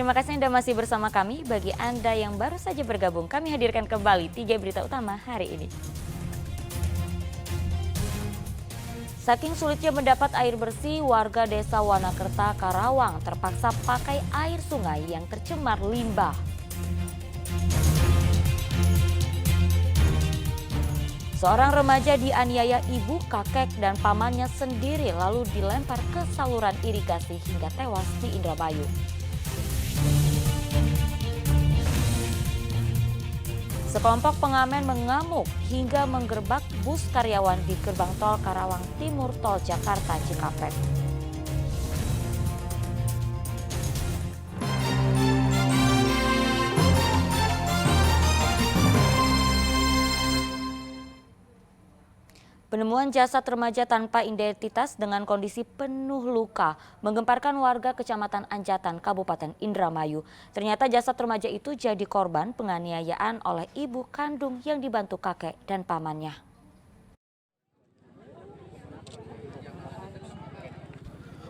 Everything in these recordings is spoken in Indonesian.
Terima kasih Anda masih bersama kami. Bagi Anda yang baru saja bergabung, kami hadirkan kembali 3 berita utama hari ini. Saking sulitnya mendapat air bersih, warga desa Wanakerta, Karawang terpaksa pakai air sungai yang tercemar limbah. Seorang remaja dianiaya ibu, kakek, dan pamannya sendiri lalu dilempar ke saluran irigasi hingga tewas di Indramayu. Sekelompok pengamen mengamuk hingga menggerbek bus karyawan di gerbang tol Karawang Timur Tol Jakarta Cikampek. Penemuan jasad remaja tanpa identitas dengan kondisi penuh luka menggemparkan warga Kecamatan Anjatan, Kabupaten Indramayu. Ternyata jasad remaja itu jadi korban penganiayaan oleh ibu kandung yang dibantu kakek dan pamannya.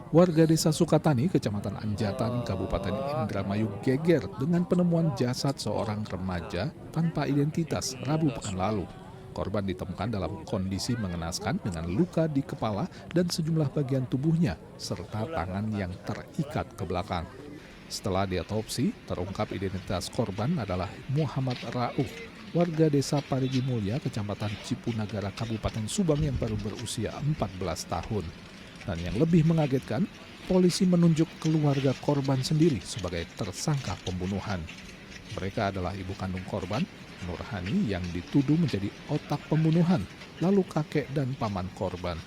Warga desa Sukatani, Kecamatan Anjatan, Kabupaten Indramayu geger dengan penemuan jasad seorang remaja tanpa identitas Rabu pekan lalu. Korban ditemukan dalam kondisi mengenaskan dengan luka di kepala dan sejumlah bagian tubuhnya, serta tangan yang terikat ke belakang. Setelah diotopsi, terungkap identitas korban adalah Muhammad Rauf, warga desa Parigi Mulya, Kecamatan Cipunagara, Kabupaten Subang yang baru berusia 14 tahun. Dan yang lebih mengagetkan, polisi menunjuk keluarga korban sendiri sebagai tersangka pembunuhan. Mereka adalah ibu kandung korban, Nurhani, yang dituduh menjadi otak pembunuhan, lalu kakek dan paman korban.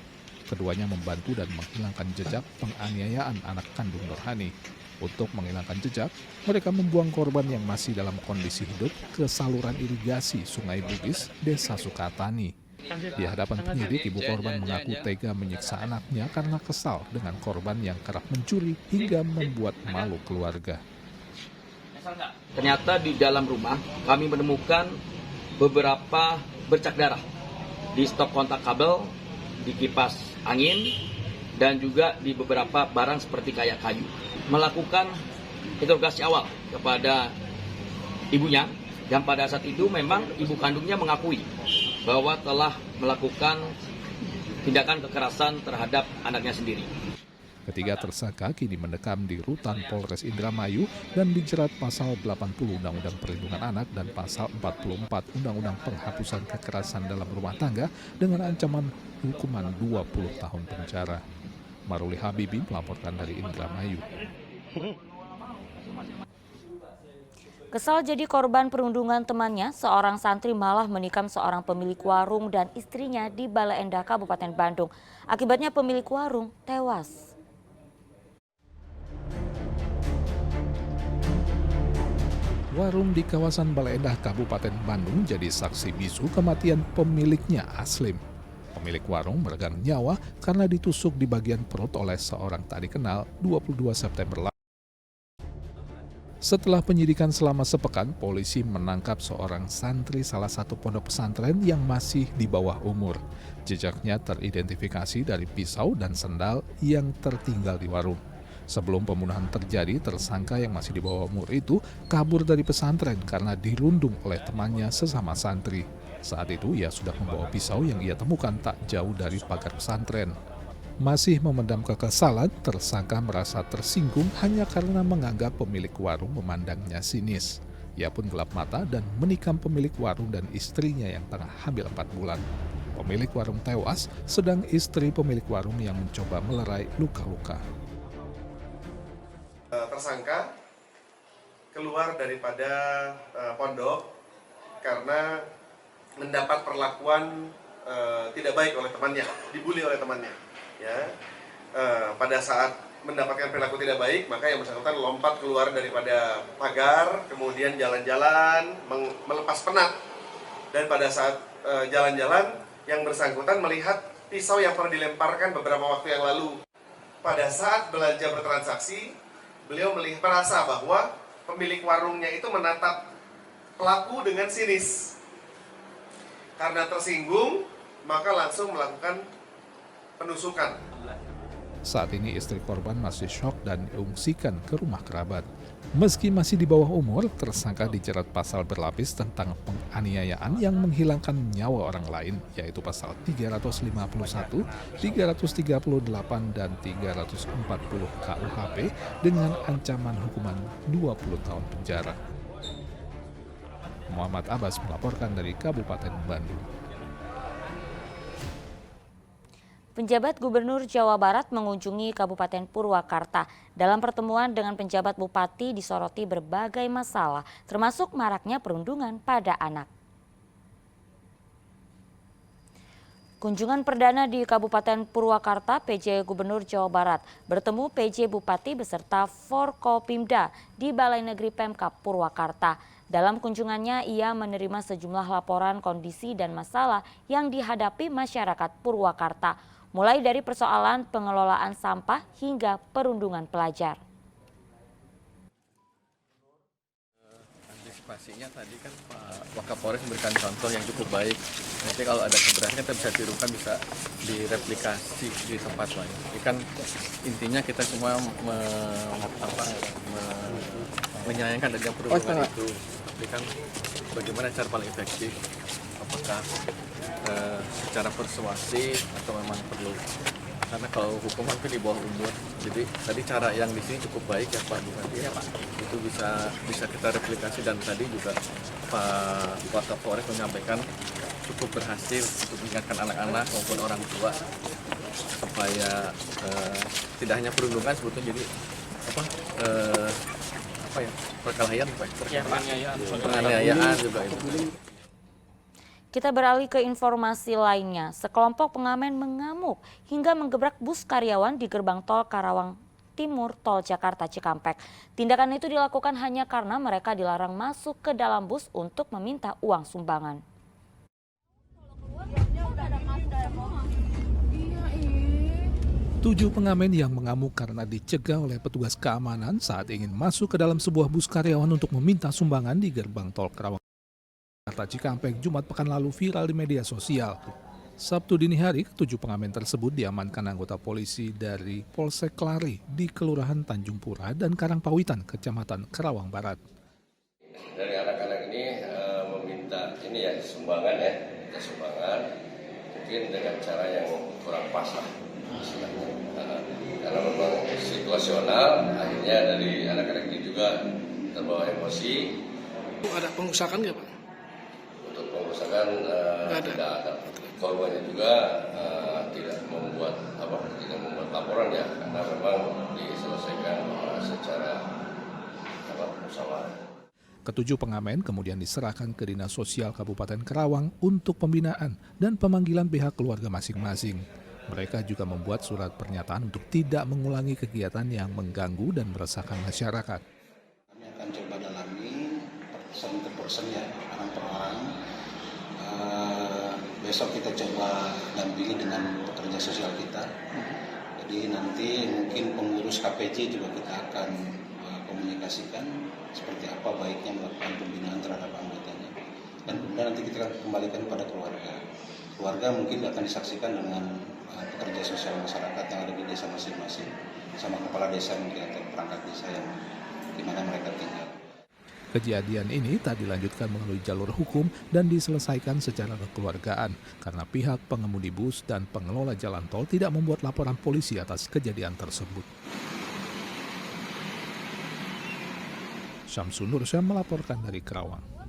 Keduanya membantu dan menghilangkan jejak penganiayaan anak kandung Nurhani. Untuk menghilangkan jejak, mereka membuang korban yang masih dalam kondisi hidup ke saluran irigasi Sungai Bugis, Desa Sukatani. Di hadapan penyidik, ibu korban mengaku tega menyiksa anaknya karena kesal dengan korban yang kerap mencuri hingga membuat malu keluarga. Ternyata di dalam rumah kami menemukan beberapa bercak darah di stop kontak kabel, di kipas angin, dan juga di beberapa barang seperti kayak kayu. Melakukan interogasi awal kepada ibunya, dan pada saat itu memang ibu kandungnya mengakui bahwa telah melakukan tindakan kekerasan terhadap anaknya sendiri. Ketiga tersangka kini mendekam di rutan Polres Indramayu dan dijerat pasal 80 Undang-Undang Perlindungan Anak dan pasal 44 Undang-Undang Penghapusan Kekerasan dalam Rumah Tangga dengan ancaman hukuman 20 tahun penjara. Maruli Habibi melaporkan dari Indramayu. Kesal jadi korban perundungan temannya, seorang santri malah menikam seorang pemilik warung dan istrinya di Bale Endah, Kabupaten Bandung. Akibatnya pemilik warung tewas. Warung di kawasan Bale Endah, Kabupaten Bandung jadi saksi bisu kematian pemiliknya, Aslim. Pemilik warung meregang nyawa karena ditusuk di bagian perut oleh seorang tak dikenal 22 September lalu. Setelah penyidikan selama sepekan, polisi menangkap seorang santri salah satu pondok pesantren yang masih di bawah umur. Jejaknya teridentifikasi dari pisau dan sendal yang tertinggal di warung. Sebelum pembunuhan terjadi, tersangka yang masih di bawah umur itu kabur dari pesantren karena dirundung oleh temannya sesama santri. Saat itu ia sudah membawa pisau yang ia temukan tak jauh dari pagar pesantren. Masih memendam kekesalan, tersangka merasa tersinggung hanya karena menganggap pemilik warung memandangnya sinis. Ia pun gelap mata dan menikam pemilik warung dan istrinya yang tengah hamil 4 bulan. Pemilik warung tewas, sedang istri pemilik warung yang mencoba melerai luka-luka. Tersangka keluar daripada pondok karena mendapat perlakuan tidak baik oleh temannya, dibully oleh temannya. Ya, pada saat mendapatkan perilaku tidak baik, maka yang bersangkutan lompat keluar daripada pagar, kemudian jalan-jalan melepas penat. Dan pada saat jalan-jalan, yang bersangkutan melihat pisau yang pernah dilemparkan beberapa waktu yang lalu. Pada saat belanja bertransaksi, beliau merasa bahwa pemilik warungnya itu menatap pelaku dengan sinis. Karena tersinggung, maka langsung melakukan penusukan. Saat ini istri korban masih syok dan diungsikan ke rumah kerabat. Meski masih di bawah umur, tersangka dijerat pasal berlapis tentang penganiayaan yang menghilangkan nyawa orang lain, yaitu pasal 351, 338, dan 340 KUHP dengan ancaman hukuman 20 tahun penjara. Muhammad Abbas melaporkan dari Kabupaten Bandung. Penjabat Gubernur Jawa Barat mengunjungi Kabupaten Purwakarta. Dalam pertemuan dengan penjabat bupati disoroti berbagai masalah, termasuk maraknya perundungan pada anak. Kunjungan perdana di Kabupaten Purwakarta, PJ Gubernur Jawa Barat bertemu PJ Bupati beserta Forkopimda di Balai Negeri Pemkab Purwakarta. Dalam kunjungannya, ia menerima sejumlah laporan kondisi dan masalah yang dihadapi masyarakat Purwakarta, mulai dari persoalan pengelolaan sampah hingga perundungan pelajar. Antisipasinya tadi kan Pak Wakapolres memberikan contoh yang cukup baik. Nanti kalau ada keberatan kita bisa tirukan, bisa direplikasi di tempat lain. Jadi kan intinya kita semua menyayangkan adanya perundungan itu. Tapi kan bagaimana cara paling efektif? Apakah secara persuasif atau memang perlu, karena kalau hukuman itu di bawah umur. Jadi tadi cara yang di sini cukup baik ya Pak Bupati ya Pak. Itu bisa kita replikasi, dan tadi juga Pak Wakapolres menyampaikan cukup berhasil untuk mengingatkan anak-anak maupun orang tua supaya tidak hanya perundungan sebetulnya, jadi perkelahian, penganiayaan juga itu. Kita beralih ke informasi lainnya. Sekelompok pengamen mengamuk hingga menggebrak bus karyawan di gerbang tol Karawang Timur Tol Jakarta Cikampek. Tindakan itu dilakukan hanya karena mereka dilarang masuk ke dalam bus untuk meminta uang sumbangan. Tujuh pengamen yang mengamuk karena dicegah oleh petugas keamanan saat ingin masuk ke dalam sebuah bus karyawan untuk meminta sumbangan di gerbang tol Karawang Jakarta Cikampek Jumat pekan lalu viral di media sosial. Sabtu dini hari, ketujuh pengamen tersebut diamankan anggota polisi dari Polsek Klari di Kelurahan Tanjung Pura dan Karangpawitan, Kecamatan Karawang Barat. Dari anak-anak ini meminta sumbangan minta sumbangan, mungkin dengan cara yang kurang pas lah. Karena memang situasional, akhirnya dari anak-anak ini juga terbawa emosi. Ada pengusakan nggak Pak? Untuk pengusakan tidak ada. Korbannya juga tidak membuat laporan ya, karena memang diselesaikan secara musyawarah. Ketujuh pengamen kemudian diserahkan ke Dinas Sosial Kabupaten Karawang untuk pembinaan dan pemanggilan pihak keluarga masing-masing. Mereka juga membuat surat pernyataan untuk tidak mengulangi kegiatan yang mengganggu dan meresahkan masyarakat. Kami akan coba dalami person ke person ya, orang per orang. Besok kita coba dampingi dengan pekerja sosial kita. Jadi nanti mungkin pengurus KPC juga kita akan komunikasikan seperti apa baiknya melakukan pembinaan terhadap anggotanya. Dan kemudian nanti kita akan kembalikan pada keluarga. Keluarga mungkin akan disaksikan dengan pekerja sosial masyarakat yang ada di desa masing-masing, sama kepala desa mungkin atau perangkat desa yang di mana mereka tinggal. Kejadian ini tak dilanjutkan melalui jalur hukum dan diselesaikan secara kekeluargaan karena pihak pengemudi bus dan pengelola jalan tol tidak membuat laporan polisi atas kejadian tersebut. Syamsul Nursyah melaporkan dari Karawang.